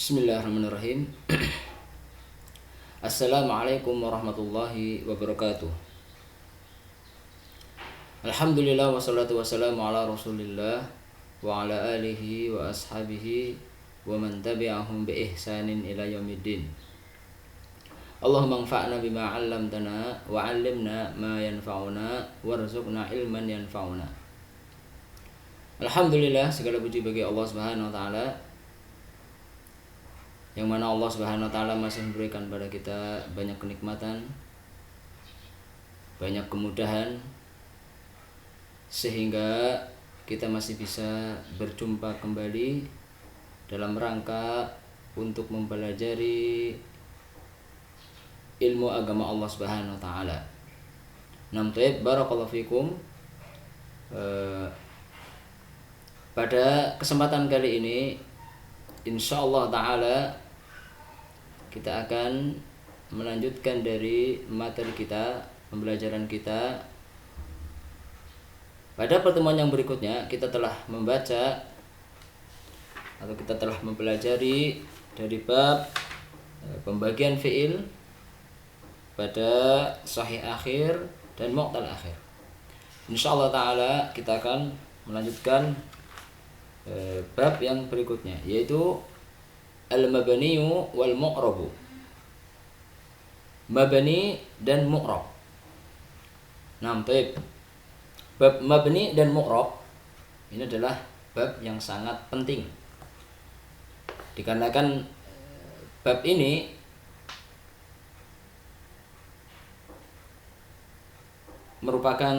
Bismillahirrahmanirrahim. Assalamualaikum warahmatullahi wabarakatuh. Alhamdulillah wassalatu wassalamu ala Rasulillah wa ala alihi wa ashabihi wa man tabi'ahum bi ihsanin ila yaumiddin. Allahumma anfa'na bima 'allamtana wa 'allimna ma yanfa'una warzuqna ilman yanfa'una. Alhamdulillah, segala puji bagi Allah Subhanahu wa taala, yang mana Allah Subhanahu wa taala masih memberikan pada kita banyak kenikmatan, banyak kemudahan, sehingga kita masih bisa berjumpa kembali dalam rangka untuk mempelajari ilmu agama Allah Subhanahu wa taala. Barakallahu fikum. Pada kesempatan kali ini insyaallah taala kita akan melanjutkan dari materi kita, pembelajaran kita. Pada pertemuan yang berikutnya kita telah membaca atau kita telah mempelajari dari bab pembagian fiil pada sahih akhir dan mu'tal akhir. Insyaallah taala kita akan melanjutkan bab yang berikutnya, yaitu al-mabniyu wal mu'rabu. Mabni dan mu'rab. Bab mabni dan mu'rab ini adalah bab yang sangat penting, dikarenakan bab ini merupakan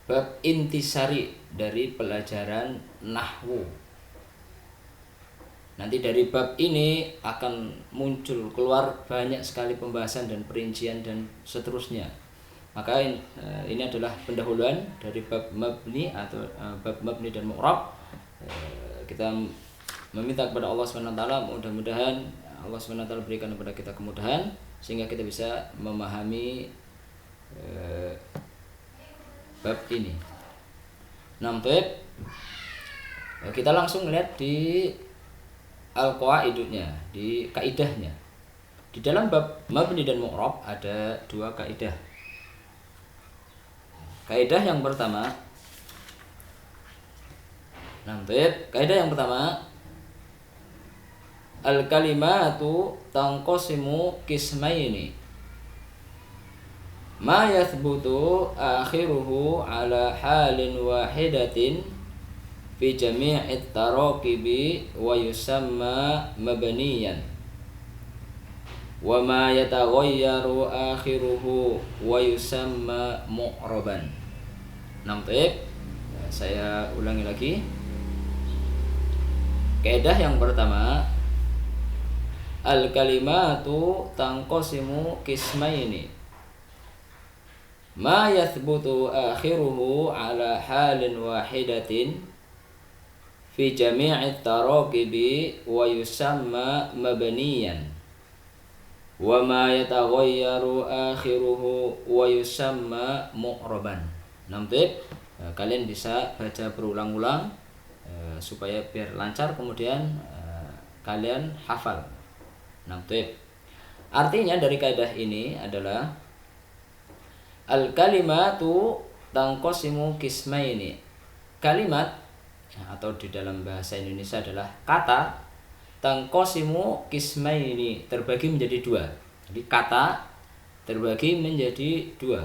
bab intisari dari pelajaran nahwu. Nanti dari bab ini akan muncul keluar banyak sekali pembahasan dan perincian dan seterusnya. Maka ini adalah pendahuluan dari bab mabni atau bab mabni dan mu'rab. Kita meminta kepada Allah Subhanahu wa taala, mudah-mudahan Allah Subhanahu wa taala berikan kepada kita kemudahan sehingga kita bisa memahami bab ini. Kita langsung lihat di al-qawaidnya, di kaidahnya. Di dalam bab mabni dan mu'rab ada dua kaidah. Kaidah yang pertama, kaidah yang pertama, al-kalimatu tanqasimu qismaini. Ma yathbutu akhiruhu ala halin wahidatin fi jami'it tarakibi wa yusamma mabniyan, wa ma yataghayyaru akhiruhu wa yusamma mu'raban. Saya ulangi lagi. Kaidah yang pertama, al-kalimatu tanqasimu qismaini. Ma yathbutu akhiruhu ala halin wahidatin fi jami'it tarakibi wa yusamma mabniyan, wa ma yataghayyaru akhiruhu wa yusamma mu'raban. Kalian bisa baca berulang-ulang supaya biar lancar, kemudian kalian hafal. Artinya dari kaidah ini adalah al-kalimatu tanqasimu qismaini. Kalimat atau di dalam bahasa Indonesia adalah kata, tanqasimu qismaini, terbagi menjadi dua. Jadi kata terbagi menjadi dua.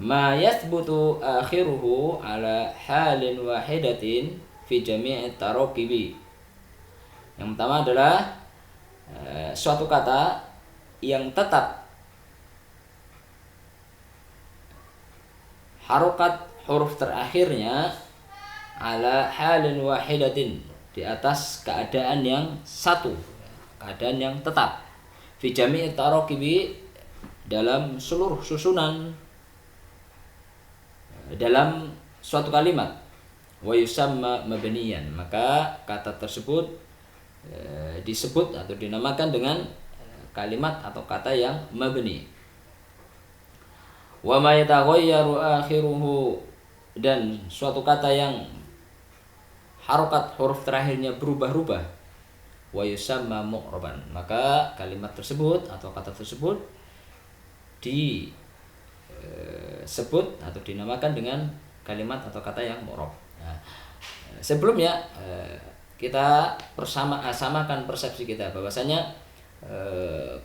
Ma yathbutu akhiruhu ala halin wahidatin fi jami'it tarakibi. Yang pertama adalah suatu kata yang tetap harokat huruf terakhirnya ala halin wahidatin, di atas keadaan yang satu, keadaan yang tetap, fi jami'it tarakibi, dalam seluruh susunan dalam suatu kalimat, wa yusamma mabniyan, maka kata tersebut disebut atau dinamakan dengan kalimat atau kata yang mabni. Wa ma yataghayyaru akhiruhu, dan suatu kata yang harokat huruf terakhirnya berubah-ubah, wa yusamma mu'raban. Maka kalimat tersebut atau kata tersebut disebut atau dinamakan dengan kalimat atau kata yang mu'rab. Nah, sebelumnya kita samakan persepsi kita bahwasanya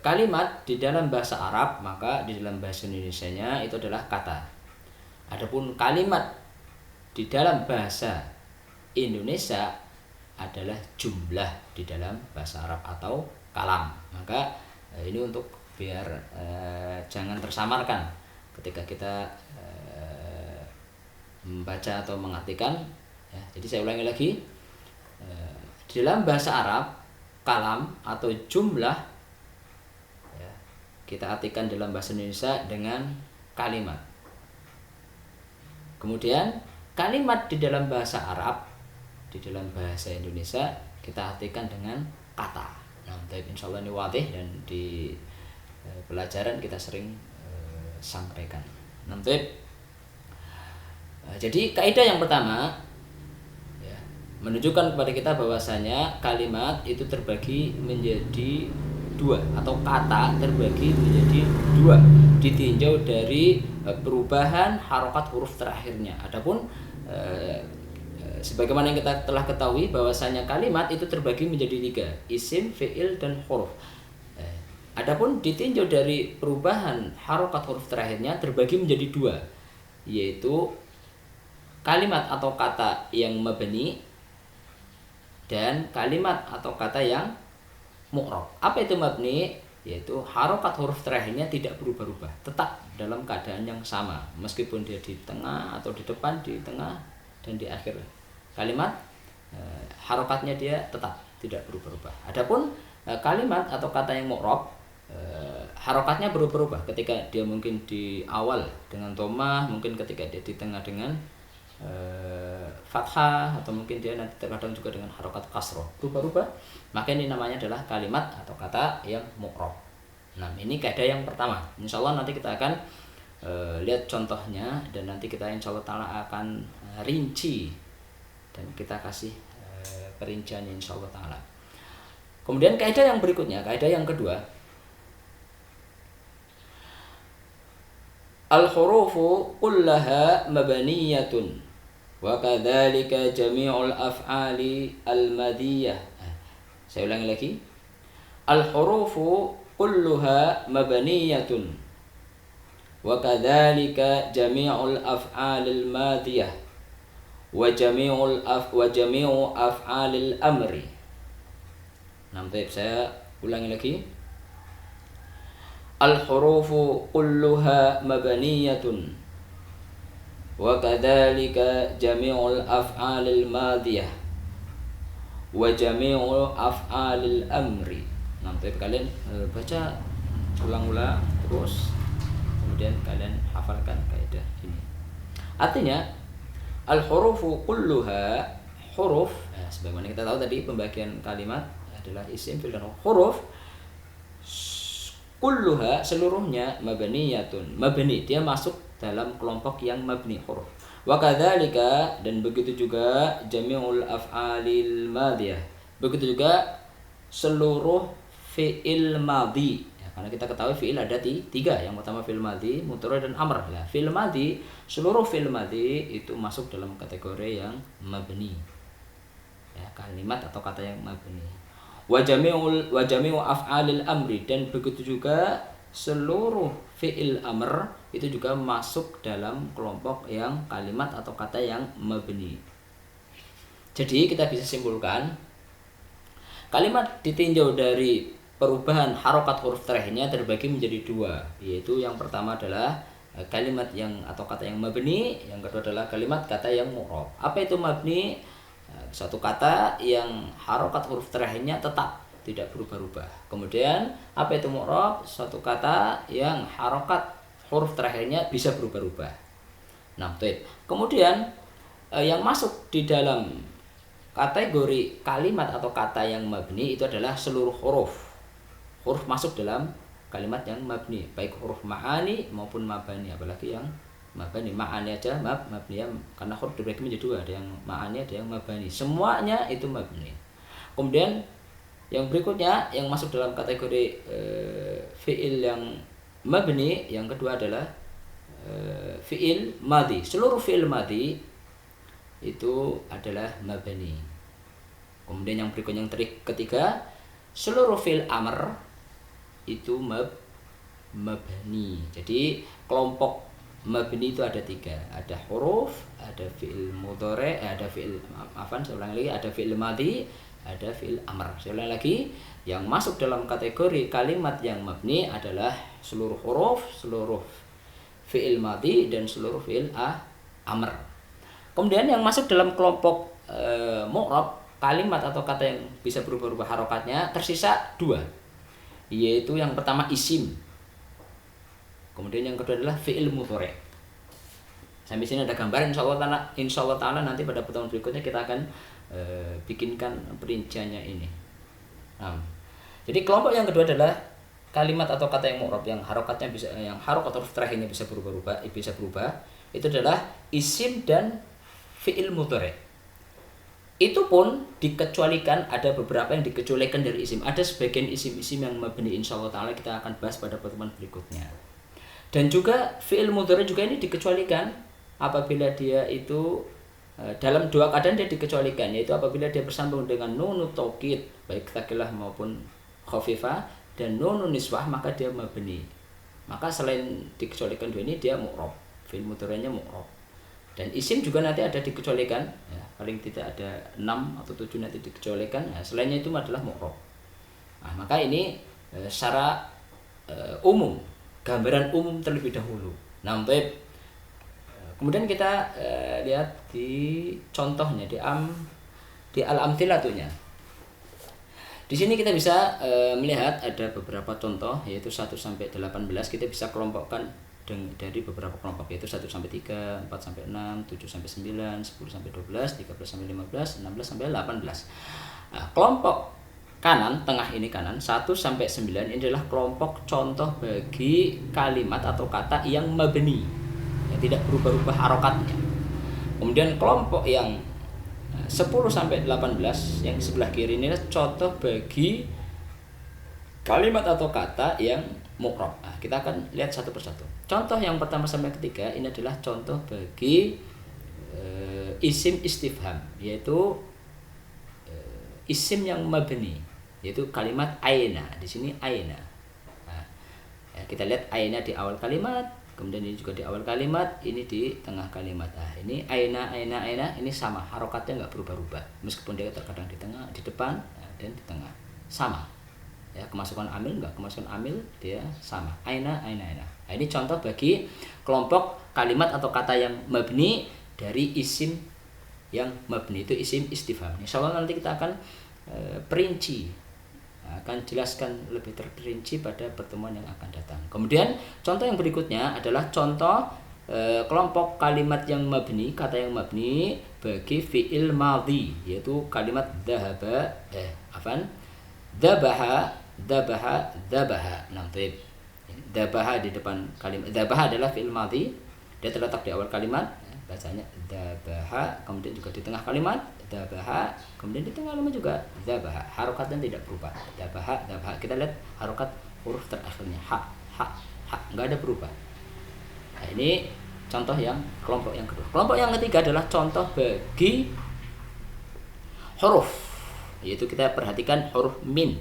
kalimat di dalam bahasa Arab maka di dalam bahasa Indonesianya itu adalah kata. Adapun kalimat di dalam bahasa Indonesia adalah jumlah di dalam bahasa Arab atau kalam. Maka ini untuk biar jangan tersamarkan ketika kita membaca atau mengartikan ya. Jadi saya ulangi lagi, di dalam bahasa Arab kalam atau jumlah ya, kita artikan dalam bahasa Indonesia dengan kalimat. Kemudian kalimat di dalam bahasa Arab di dalam bahasa Indonesia kita artikan dengan kata. Nah, insya Allah ini wadih dan di pelajaran kita sering sampaikan. Nah, jadi kaidah yang pertama ya, menunjukkan kepada kita bahwasanya kalimat itu terbagi menjadi dua atau kata terbagi menjadi dua ditinjau dari perubahan harokat huruf terakhirnya. Adapun sebagaimana yang kita telah ketahui bahwasanya kalimat itu terbagi menjadi tiga, isim, fi'il, dan huruf. Adapun ditinjau dari perubahan harokat huruf terakhirnya terbagi menjadi dua, yaitu kalimat atau kata yang mabni dan kalimat atau kata yang mu'rab. Apa itu mabni? Yaitu harokat huruf terakhirnya tidak berubah-ubah, tetap dalam keadaan yang sama meskipun dia di tengah atau di depan, di tengah dan di akhir kalimat, harokatnya dia tetap tidak berubah-ubah. Adapun kalimat atau kata yang mu'rab, harokatnya berubah-ubah ketika dia mungkin di awal dengan dhammah, mungkin ketika dia di tengah dengan fathah, atau mungkin dia nanti terkadang juga dengan harokat kasroh, berubah-ubah. Maka ini namanya adalah kalimat atau kata yang mu'rab. Nah, ini kaidah yang pertama. Insya Allah nanti kita akan lihat contohnya dan nanti kita insya Allah ta'ala akan rinci dan kita kasih perinciannya insya Allah ta'ala. Kemudian kaidah yang berikutnya, kaidah yang kedua, al-hurufu kullaha mabaniyatun wa kadzalika jami'ul af'ali al-madiyah. Saya ulangi lagi. Al-hurufu kulluha mabaniyatun wa kadzalika jami'ul af'al al-madiyah wa jami'u af'alil amri. Nah, saya ulangi lagi. Al-hurufu kulluha mabaniyatun wa kadzalika jami'ul af'alil madiyah wa jami'u af'alil amri. Nah, kalian baca ulang-ulang terus, kemudian kalian hafalkan kaidah ini. Artinya al-hurufu kulluha, huruf sebagaimana kita tahu tadi pembagian kalimat adalah isim, fi'il, dan huruf. Kulluha seluruhnya mabniyatun, mabni dia masuk dalam kelompok yang mabni, huruf. Wa kadzalika dan begitu juga jami'ul af'alil madiyah, begitu juga seluruh fi'il madhi ya, karena kita ketahui fi'il ada tiga. Yang pertama fi'il madhi, mudhari, dan amr. Nah, fi'il madhi, seluruh fi'il madhi itu masuk dalam kategori yang mabni ya, kalimat atau kata yang mabni. Wa jami'u af'alil amri dan begitu juga seluruh fi'il amr itu juga masuk dalam kelompok yang kalimat atau kata yang mabni. Jadi kita bisa simpulkan kalimat ditinjau dari perubahan harokat huruf terakhirnya terbagi menjadi dua, yaitu yang pertama adalah kalimat yang atau kata yang mabni, yang kedua adalah kalimat kata yang mu'rab. Apa itu mabni? Satu kata yang harokat huruf terakhirnya tetap tidak berubah-ubah. Kemudian apa itu mu'rab? Suatu kata yang harokat huruf terakhirnya bisa berubah-ubah. Nah, kemudian yang masuk di dalam kategori kalimat atau kata yang mabni itu adalah seluruh huruf. Huruf masuk dalam kalimat yang mabni, baik huruf ma'ani maupun mabani, apalagi yang mabani. Ma'ani aja mabni ya, karena huruf dibagi menjadi dua, ada yang ma'ani, ada yang mabani. Semuanya itu mabni. Kemudian Yang berikutnya yang masuk dalam kategori fi'il yang mabni, yang kedua adalah fi'il madhi. Seluruh fi'il madhi itu adalah mabni. Kemudian yang berikutnya yang ketiga, seluruh fi'il amr itu mabni. Jadi kelompok mabni itu ada 3. Ada huruf, ada fi'il mudhari, ada fi'il ada fi'il madhi, ada fi'il amr. Saya ulang lagi, yang masuk dalam kategori kalimat yang mabni adalah seluruh huruf, seluruh fi'il madhi, dan seluruh fi'il amr. Kemudian yang masuk dalam kelompok mu'rab, kalimat atau kata yang bisa berubah-ubah harokatnya, tersisa 2, yaitu yang pertama isim, kemudian yang kedua adalah fi'il mudhari. Sampai sini ada gambar. Insya Allah ta'ala nanti pada pertemuan berikutnya kita akan bikinkan perinciannya ini. Nah, jadi kelompok yang kedua adalah kalimat atau kata yang mu'rab yang harokatnya bisa, yang harokat huruf terakhirnya bisa berubah. Itu adalah isim dan fi'il mudhari. Itu pun dikecualikan, ada beberapa yang dikecualikan dari isim. Ada sebagian isim-isim yang mabni, insyaallah ta'ala kita akan bahas pada pertemuan berikutnya. Dan juga fi'il mudhari juga ini dikecualikan apabila dia itu dalam 2 keadaan dia dikecualikan, yaitu apabila dia bersambung dengan nunut taukid baik tsakilah maupun khafifah, dan nunun niswah, maka dia mabni. Maka selain dikecualikan 2 ini dia mu'rab, fi'il mudhari'nya mu'rab. Dan isim juga nanti ada dikecualikan, ya, paling tidak ada 6 atau 7 nanti dikecualikan. Nah, selainnya itu adalah mu'rab. Nah, maka ini secara umum, gambaran umum terlebih dahulu. Nah, kemudian kita lihat di contohnya di al-amthilatunya. Di sini kita bisa melihat ada beberapa contoh, yaitu 1 sampai 18. Kita bisa kelompokkan dari beberapa kelompok, yaitu 1 sampai 3, 4 sampai 6, 7 sampai 9, 10 sampai 12, 13 sampai 15, 16 sampai 18. Nah, kelompok kanan, tengah ini kanan, 1 sampai 9 ini adalah kelompok contoh bagi kalimat atau kata yang mabni, yang tidak berubah-ubah harokatnya. Kemudian kelompok yang 10 sampai 18 yang di sebelah kiri ini adalah contoh bagi kalimat atau kata yang mu'rab. Nah, kita akan lihat satu persatu. Contoh yang pertama sampai ketiga ini adalah contoh bagi isim istifham, yaitu isim yang mabni, yaitu kalimat aina. Di sini aina. Nah, ya, kita lihat aina di awal kalimat, kemudian ini juga di awal kalimat, ini di tengah kalimat. Nah, ini aina, ini sama, harokatnya nggak berubah-ubah, meskipun dia terkadang di tengah, di depan, dan di tengah, sama. Ya, kemasukan amil enggak, kemasukan amil dia sama, aina. Nah, ini contoh bagi kelompok kalimat atau kata yang mabni dari isim yang mabni, itu isim istifham. Insyaallah nanti kita akan perinci, akan jelaskan lebih terperinci pada pertemuan yang akan datang. Kemudian contoh yang berikutnya adalah contoh kelompok kalimat yang mabni, kata yang mabni bagi fi'il madhi, yaitu kalimat dhahaba, dhabaha. Nah, dhabaha di depan kalimat. Dhabaha adalah fi'il madhi, dia terletak di awal kalimat, bacanya dhabaha, kemudian juga di tengah kalimat dhabaha, kemudian di tengah kalimat juga dhabaha. Harokatnya tidak berubah. Dhabaha. Kita lihat harokat huruf terakhirnya ha, enggak ada berubah. Nah, ini contoh yang kelompok yang kedua. Kelompok yang ketiga adalah contoh bagi huruf, yaitu kita perhatikan huruf min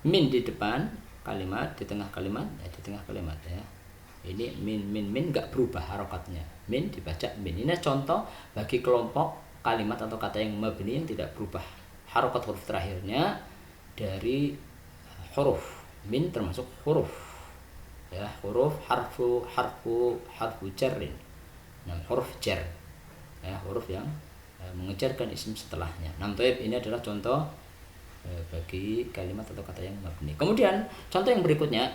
di depan kalimat, di tengah kalimat, ya. Ini min enggak berubah harokatnya. Min dibaca min. Ini contoh bagi kelompok kalimat atau kata yang mabni yang tidak berubah harokat huruf terakhirnya dari huruf. Min termasuk huruf, ya, huruf harfu jarrin. Nah, huruf jar, ya, huruf yang mengejarkan isim setelahnya. Nah, ini adalah contoh bagi kalimat atau kata yang mabni. Kemudian contoh yang berikutnya,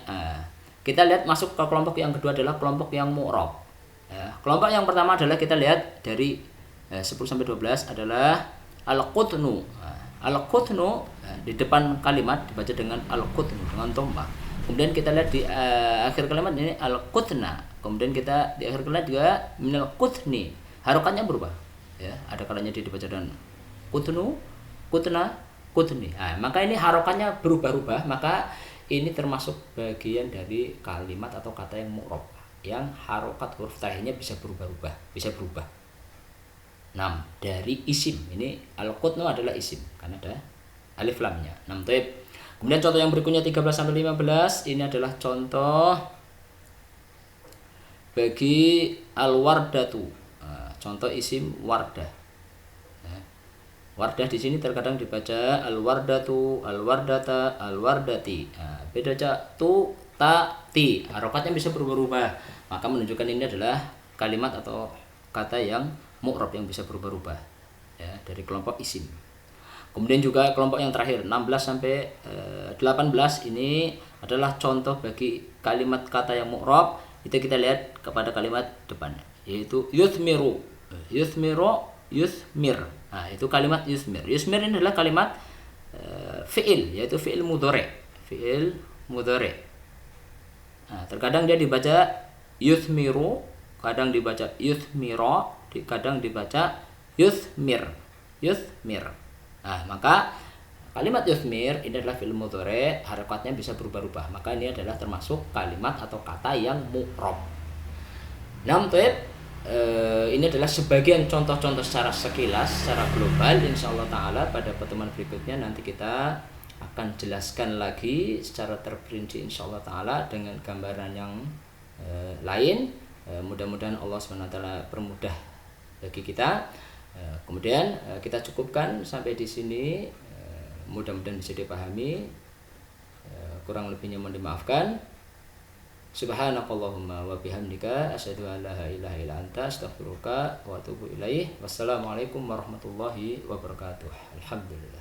kita lihat masuk ke kelompok yang kedua adalah kelompok yang mu'rab. Kelompok yang pertama adalah kita lihat dari 10 sampai 12 adalah al-qutnu. Al-qutnu di depan kalimat dibaca dengan al-qutnu dengan dhamma. Kemudian kita lihat di akhir kalimat ini al-qutna. Kemudian kita di akhir kalimat juga minal qutni. Harokatnya berubah. Ya, ada kalanya dia dibaca dengan qutnu, kutna, kutni. Nah, maka ini harokatnya berubah-ubah, maka ini termasuk bagian dari kalimat atau kata yang mu'rab, yang harokat huruf terakhirnya bisa berubah-ubah, bisa berubah. 6. Dari isim. Ini al-qutnu adalah isim karena ada alif lamnya. 6. Taib. Kemudian contoh yang berikutnya 13 sampai 15 ini adalah contoh bagi al-wardatu. Nah, contoh isim wardah. Nah, wardah di sini terkadang dibaca al-wardatu, al-wardata, al-wardati. Nah, beda aja tu, ta, ti. Harokatnya bisa berubah-ubah. Maka menunjukkan ini adalah kalimat atau kata yang mu'rab yang bisa berubah-ubah ya, dari kelompok isim. Kemudian juga kelompok yang terakhir 16 sampai 18 ini adalah contoh bagi kalimat kata yang mu'rab. Itu kita lihat kepada kalimat depan yaitu yuthmiru. Yuthmiru, yuthmir. Nah, itu kalimat yuthmir. Yuthmir ini adalah kalimat fi'il, yaitu fi'il mudhari. Fi'il mudhari. Nah, terkadang dia dibaca yuthmiru, kadang dibaca yuthmiro, kadang dibaca yuthmir. Yuthmir. Nah, maka kalimat yuthmir ini adalah fi'il mudhari, harakatnya bisa berubah-ubah. Maka ini adalah termasuk kalimat atau kata yang mu'rab. 6. Ini adalah sebagian contoh-contoh secara sekilas, secara global. Insyaallah taala pada pertemuan berikutnya nanti kita akan jelaskan lagi secara terperinci insyaallah taala dengan gambaran yang lain. Mudah-mudahan Allah SWT permudah bagi kita. Kemudian kita cukupkan sampai di sini. Mudah-mudahan bisa dipahami. Kurang lebihnya mohon dimaafkan. Subhanakallahumma wa bihamdika asyhadu an la ilaha illa anta astaghfiruka wa atubu ilaih. Wassalamualaikum warahmatullahi wabarakatuh. Alhamdulillah.